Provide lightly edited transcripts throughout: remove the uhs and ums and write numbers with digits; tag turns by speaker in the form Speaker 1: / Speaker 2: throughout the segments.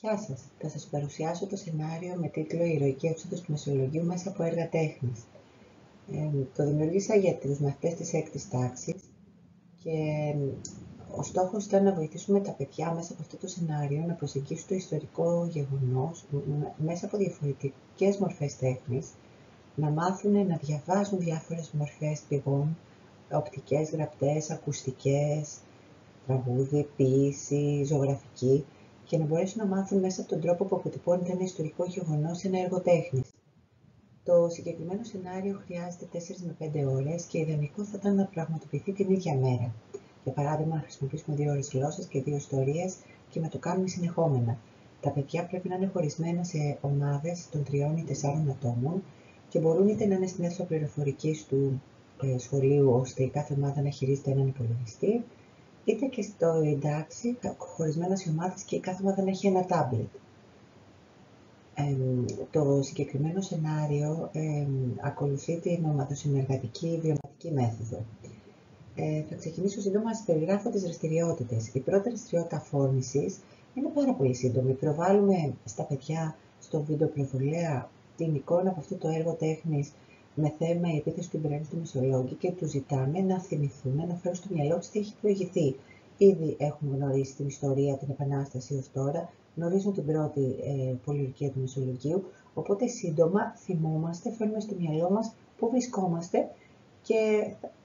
Speaker 1: Γεια σας. Θα σας παρουσιάσω το σενάριο με τίτλο «Η ηρωική έξοδος του Μεσολογγίου μέσα από έργα τέχνης». Το δημιούργησα για τους μαθητές της 6ης τάξης και ο στόχος ήταν να βοηθήσουμε τα παιδιά μέσα από αυτό το σενάριο να προσεγγίσουν το ιστορικό γεγονός μέσα από διαφορετικές μορφές τέχνης, να μάθουν να διαβάζουν διάφορες μορφές πηγών, οπτικές, γραπτές, ακουστικές, τραγούδι, ποίηση, ζωγραφική, και να μπορέσουν να μάθουν μέσα από τον τρόπο που αποτυπώνεται ένα ιστορικό γεγονός σε ένα έργο τέχνης. Το συγκεκριμένο σενάριο χρειάζεται 4 με 5 ώρες και ιδανικό θα ήταν να πραγματοποιηθεί την ίδια μέρα. Για παράδειγμα, να χρησιμοποιήσουμε 2 ώρες γλώσσας και 2 ιστορίες και να το κάνουμε συνεχόμενα. Τα παιδιά πρέπει να είναι χωρισμένα σε ομάδες των 3 ή 4 ατόμων και μπορούν είτε να είναι στην αίθουσα πληροφορικής του σχολείου, ώστε η κάθε ομάδα να χειρίζεται έναν υπολογιστή, είτε και στο εντάξει, χωρισμένα σε ομάδες και η κάθε ομάδα να έχει ένα τάμπλετ. Το συγκεκριμένο σενάριο ακολουθεί την ομαδοσυνεργατική βιωματική μέθοδο. Θα ξεκινήσω σύντομα να περιγράφω τις δραστηριότητες. Η πρώτη δραστηριότητα αφόρμησης είναι πάρα πολύ σύντομη. Προβάλλουμε στα παιδιά στο βίντεο προβολέα την εικόνα από αυτό το έργο τέχνης με θέμα η επίθεση του Ιμπραήμ στο Μεσολόγγι και τους ζητάμε να θυμηθούν, να φέρουν στο μυαλό τους τι έχει προηγηθεί. Ήδη έχουν γνωρίσει την ιστορία, την Επανάσταση ως τώρα, γνωρίζουν την πρώτη πολιορκία του Μεσολογγίου, οπότε σύντομα θυμόμαστε, φέρνουμε στο μυαλό μας πού βρισκόμαστε και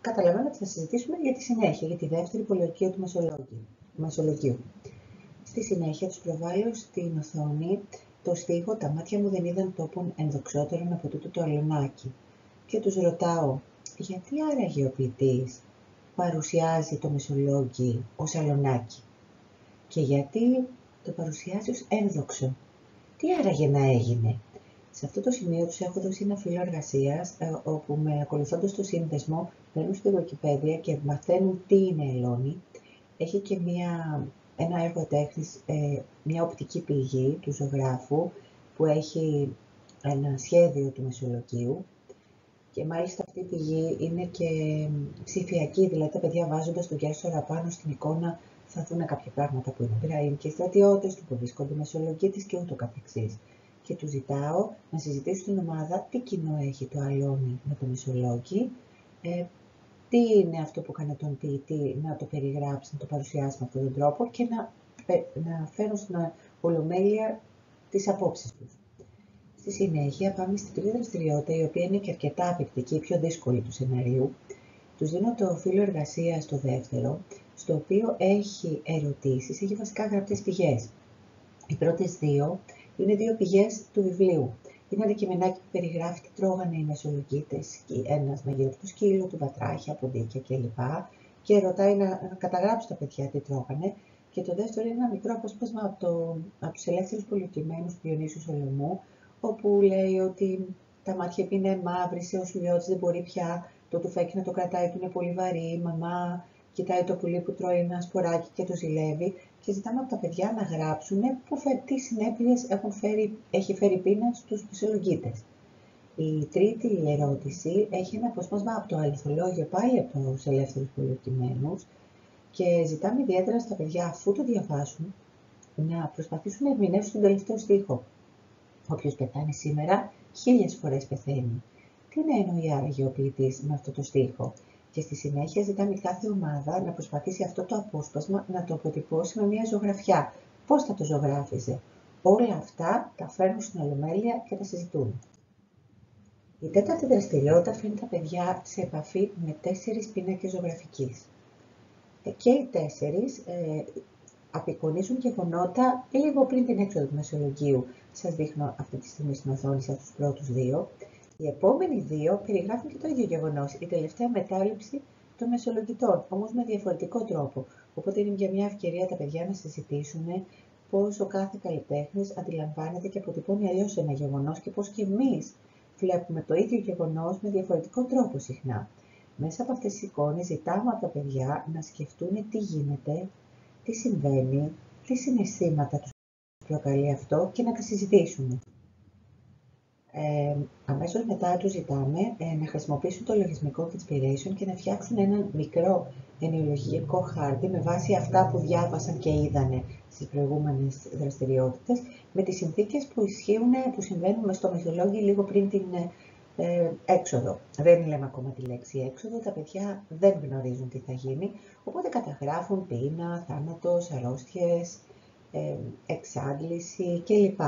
Speaker 1: καταλαβαίνουμε ότι θα συζητήσουμε για τη συνέχεια, για τη δεύτερη πολιορκία του Μεσολογγίου. Στη συνέχεια τους προβάλλω στην οθόνη το στίχο «Τα μάτια μου δεν είδαν τόπον ενδοξότερον από τούτο το αλωνάκι» και τους ρωτάω γιατί άραγε ο ποιητής παρουσιάζει το Μεσολόγγι ως αλωνάκι και γιατί το παρουσιάζει ως ένδοξο. Τι άραγε να έγινε? Σε αυτό το σημείο τους έχω δώσει ένα φύλλο εργασίας όπου ακολουθώντας το σύνδεσμο μπαίνουν στη Wikipedia και μαθαίνουν τι είναι ελόνι. Έχει και ένα έργο τέχνης, μια οπτική πηγή του ζωγράφου που έχει ένα σχέδιο του Μεσολογγίου και μάλιστα αυτή η πηγή είναι και ψηφιακή, δηλαδή τα παιδιά βάζοντας τον κέρσορα πάνω στην εικόνα θα δουν κάποια πράγματα που είναι Ιμπραήμ και οι στρατιώτες του που βρίσκονται Μεσολογγίτης και ούτω καθεξής. Και του ζητάω να συζητήσουν στην ομάδα τι κοινό έχει το αλόνι με το Μεσολόγγι, τι είναι αυτό που έκανε τον ποιητή να το περιγράψει, να το παρουσιάσει με αυτόν τον τρόπο και να φέρουν στην ολομέλεια τις απόψεις τους. Στη συνέχεια πάμε στην τρίτη δραστηριότητα, η οποία είναι και αρκετά απαιτητική, πιο δύσκολη του σεναρίου. Τους δίνω το φύλλο εργασίας στο δεύτερο, στο οποίο έχει ερωτήσεις, έχει βασικά γραπτές πηγές. Οι πρώτες δύο είναι 2 πηγές του βιβλίου. Είναι αντικειμενάκι που περιγράφει τι τρώγανε οι Μεσολογγίτες, ένας μαγειρευτό σκύλο, του βατράχια, ποντίκια κλπ. Και ρωτάει να καταγράψουν τα παιδιά τι τρώγανε. Και το δεύτερο είναι ένα μικρό απόσπασμα από τους ελεύθερους πολιτισμένους του Διονύσιου Σολωμού, όπου λέει ότι τα μάτια είναι μαύρησε, ο Σουλιώτης δεν μπορεί πια, το τουφέκι να το κρατάει του είναι πολύ βαρύ, η μαμά κοιτάει το πουλί που τρώει ένα σποράκι και το ζηλεύει. Και ζητάμε από τα παιδιά να γράψουν τι συνέπειες έχει φέρει πείνα στους Μεσολογγίτες. Η τρίτη ερώτηση έχει ένα αποσπάσμα από το αληθολόγιο, πάλι από τους ελεύθερους πολιτισμένους, και ζητάμε ιδιαίτερα στα παιδιά, αφού το διαβάσουν, να προσπαθήσουν να ερμηνεύσουν τον τελευταίο στίχο. Όποιος πεθάνει σήμερα, 1000 φορές πεθαίνει. Τι να εννοεί άραγε ο ποιητής με αυτό το στίχο? Και στη συνέχεια ζητάμε κάθε ομάδα να προσπαθήσει αυτό το απόσπασμα να το αποτυπώσει με μια ζωγραφιά. Πώς θα το ζωγράφιζε? Όλα αυτά τα φέρνουν στην ολομέλεια και τα συζητούν. Η τέταρτη δραστηριότητα φέρνει τα παιδιά σε επαφή με 4 πίνακες ζωγραφικής. Και οι 4 απεικονίζουν γεγονότα λίγο πριν την έξοδο του Μεσολογγίου. Σας δείχνω αυτή τη στιγμή στην οθόνη σας τους πρώτους 2. Οι επόμενοι 2 περιγράφουν και το ίδιο γεγονός, η τελευταία μετάληψη των Μεσολογγιτών, όμως με διαφορετικό τρόπο. Οπότε είναι για μια ευκαιρία τα παιδιά να συζητήσουν πώς ο κάθε καλλιτέχνης αντιλαμβάνεται και αποτυπώνει αλλιώς ένα γεγονός και πώς και εμείς βλέπουμε το ίδιο γεγονός με διαφορετικό τρόπο συχνά. Μέσα από αυτές τις εικόνες ζητάμε από τα παιδιά να σκεφτούν τι γίνεται, τι συμβαίνει, τι συναισθήματα τους προκαλεί αυτό και να τα συζητήσουν. Αμέσως μετά τους ζητάμε να χρησιμοποιήσουν το λογισμικό Inspiration και να φτιάξουν ένα μικρό ενοιολογικό χάρτη με βάση αυτά που διάβασαν και είδανε στις προηγούμενες δραστηριότητες, με τις συνθήκες που συμβαίνουν στο Μεσολόγγι λίγο πριν την έξοδο. Δεν λέμε ακόμα τη λέξη έξοδο, τα παιδιά δεν γνωρίζουν τι θα γίνει, οπότε καταγράφουν πείνα, θάνατος, αρρώστιες, εξάντληση κλπ.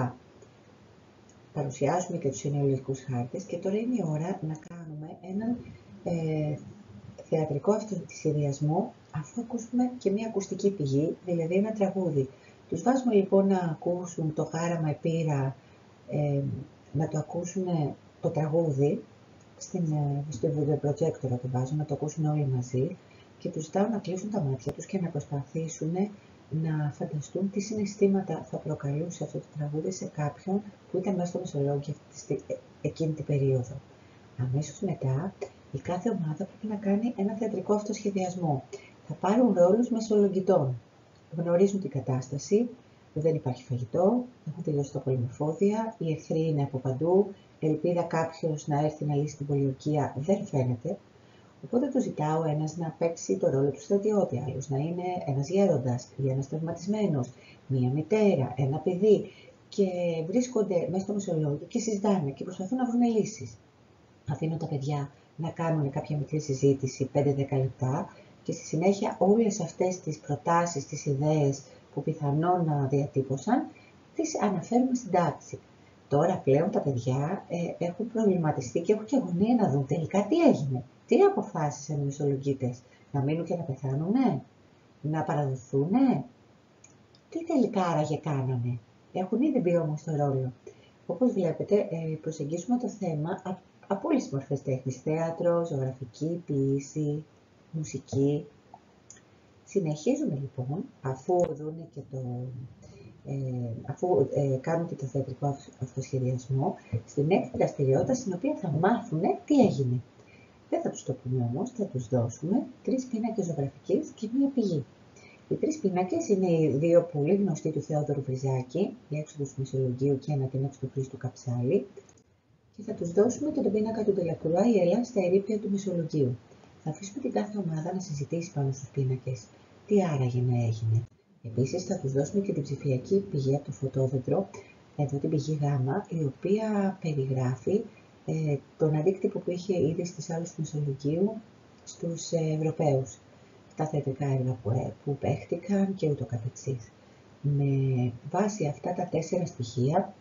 Speaker 1: Παρουσιάζουμε και τους ενοιολογικούς χάρτες και τώρα είναι η ώρα να κάνουμε έναν θεατρικό αυτοσχεδιασμό, αφού ακούσουμε και μια ακουστική πηγή, δηλαδή ένα τραγούδι. Τους βάζουμε λοιπόν να ακούσουν το Χάραμα Επήρα, να το ακούσουν το τραγούδι, στο βιντεοπροτζέκτορα το βάζω, να το ακούσουν όλοι μαζί και τους ζητάω να κλείσουν τα μάτια τους και να προσπαθήσουν να φανταστούν τι συναισθήματα θα προκαλούσε αυτό το τραγούδι σε κάποιον που ήταν μέσα στο Μεσολόγγι εκείνη την περίοδο. Αμέσως μετά, η κάθε ομάδα πρέπει να κάνει ένα θεατρικό αυτοσχεδιασμό. Θα πάρουν ρόλους μεσολογγιτών. Γνωρίζουν την κατάσταση, δεν υπάρχει φαγητό, έχουν τελειώσει τα πολυμορφώδια, οι εχθροί είναι από παντού, ελπίδα κάποιος να έρθει να λύσει την πολιορκία δεν φαίνεται. Οπότε του ζητάω ένας να παίξει το ρόλο του στρατιώτη, άλλος να είναι ένας γέροντας ή ένας τραυματισμένος, μία μητέρα, ένα παιδί και βρίσκονται μέσα στο Μεσολόγγιο και συζητάνε και προσπαθούν να βρουν λύσεις. Αφήνω τα παιδιά να κάνουν κάποια μικρή συζήτηση 5-10 λεπτά και στη συνέχεια όλες αυτές τις προτάσεις, τις ιδέες που πιθανόν να διατύπωσαν, τις αναφέρουμε στην τάξη. Τώρα πλέον τα παιδιά έχουν προβληματιστεί και έχουν και αγωνία να δουν τελικά τι έγινε. Τι αποφάσισαν οι μεσολογγίτες, να μείνουν και να πεθάνουνε, να παραδοθούνε, τι τελικά άραγε κάνανε. Έχουν ήδη μπει όμως στο ρόλο. Όπως βλέπετε, προσεγγίσουμε το θέμα από όλες τις μορφές τέχνης, θέατρο, ζωγραφική, ποίηση, μουσική. Συνεχίζουμε λοιπόν, αφού κάνουν και το θεατρικό αυτοσχεδιασμό, στην έκτη δραστηριότητα στην οποία θα μάθουν τι έγινε. Δεν θα τους το πούμε όμως, θα τους δώσουμε 3 πίνακες ζωγραφικής και μία πηγή. Οι 3 πίνακες είναι οι 2 πολύ γνωστοί του Θεόδωρου Βριζάκη, η έξοδος του Μεσολογγίου και ένα την έξοδο του Χρήστου Καψάλη. Και θα τους δώσουμε και τον πίνακα του Ντελακρουά, η Ελλάδα στα ερείπια του Μεσολογγίου. Θα αφήσουμε την κάθε ομάδα να συζητήσει πάνω στους πίνακες τι άραγε να έγινε. Επίσης θα τους δώσουμε και την ψηφιακή πηγή από το φωτόδεντρο, εδώ την πηγή Γ, η οποία περιγράφει τον αντίκτυπο που είχε ήδη στις άλλες του Μεσολογγίου στους Ευρωπαίους. Τα θεατρικά έργα που παίχτηκαν και ούτω καθεξής. Με βάση αυτά τα 4 στοιχεία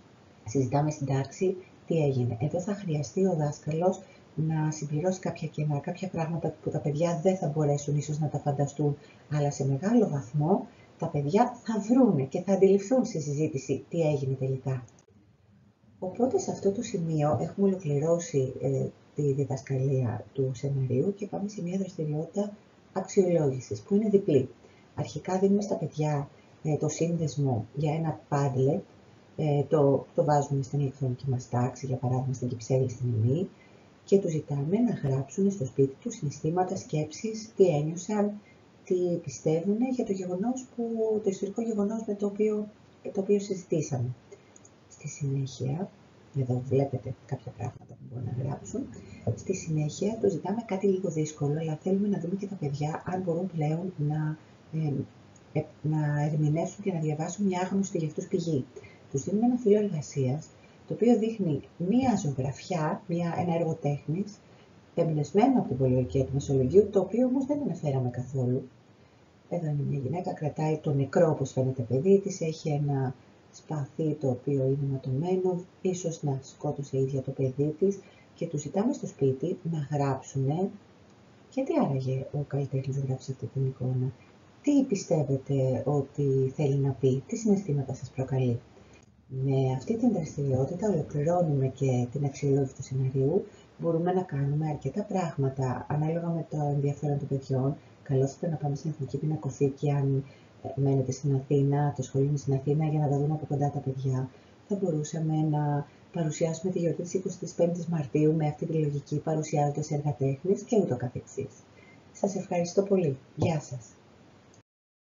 Speaker 1: συζητάμε στην τάξη τι έγινε. Εδώ θα χρειαστεί ο δάσκαλος να συμπληρώσει κάποια κενά, κάποια πράγματα που τα παιδιά δεν θα μπορέσουν ίσως να τα φανταστούν, αλλά σε μεγάλο βαθμό τα παιδιά θα βρούνε και θα αντιληφθούν στη συζήτηση τι έγινε τελικά. Οπότε σε αυτό το σημείο έχουμε ολοκληρώσει τη διδασκαλία του σεναρίου και πάμε σε μια δραστηριότητα αξιολόγησης που είναι διπλή. Αρχικά δίνουμε στα παιδιά το σύνδεσμο για ένα Padlet, το βάζουμε στην ηλεκτρονική μας τάξη, για παράδειγμα στην Κυψέλη στην Εμή, και τους ζητάμε να γράψουν στο σπίτι τους συναισθήματα, σκέψεις, τι ένιωσαν, τι πιστεύουν για το ιστορικό γεγονός με το οποίο συζητήσαμε. Στη συνέχεια, εδώ βλέπετε κάποια πράγματα που μπορούν να γράψουν. Στη συνέχεια τους ζητάμε κάτι λίγο δύσκολο, αλλά θέλουμε να δούμε και τα παιδιά αν μπορούν πλέον να ερμηνεύσουν και να διαβάσουν μια άγνωστη για αυτούς πηγή. Τους δίνουμε ένα φύλλο εργασίας, το οποίο δείχνει μία ζωγραφιά, ένα έργο τέχνης, εμπνευσμένο από την πολιορκία του Μεσολογγίου, το οποίο όμως δεν αναφέραμε καθόλου. Εδώ είναι μια γυναίκα, κρατάει το νεκρό όπως φαίνεται παιδί της, έχει ένα σπαθί το οποίο είναι ματωμένο, ίσως να σκότωσε ίδια το παιδί της, και τους ζητάμε στο σπίτι να γράψουνε γιατί άραγε ο καλλιτέχνης γράψει αυτή την εικόνα. Τι πιστεύετε ότι θέλει να πει, τι συναισθήματα σας προκαλεί. Με αυτή την δραστηριότητα ολοκληρώνουμε και την αξιολόγηση του σεναρίου. Μπορούμε να κάνουμε αρκετά πράγματα ανάλογα με το ενδιαφέρον των παιδιών. Καλό θα ήταν να πάμε στην Εθνική Πινακοθήκη, αν μένετε στην Αθήνα, το σχολείο είναι στην Αθήνα, για να τα δούμε από κοντά τα παιδιά. Θα μπορούσαμε να παρουσιάσουμε τη γιορτή της 25ης Μαρτίου με αυτή τη λογική, παρουσιάζοντας έργα τέχνης και ούτω καθεξής. Σας ευχαριστώ πολύ. Γεια σας.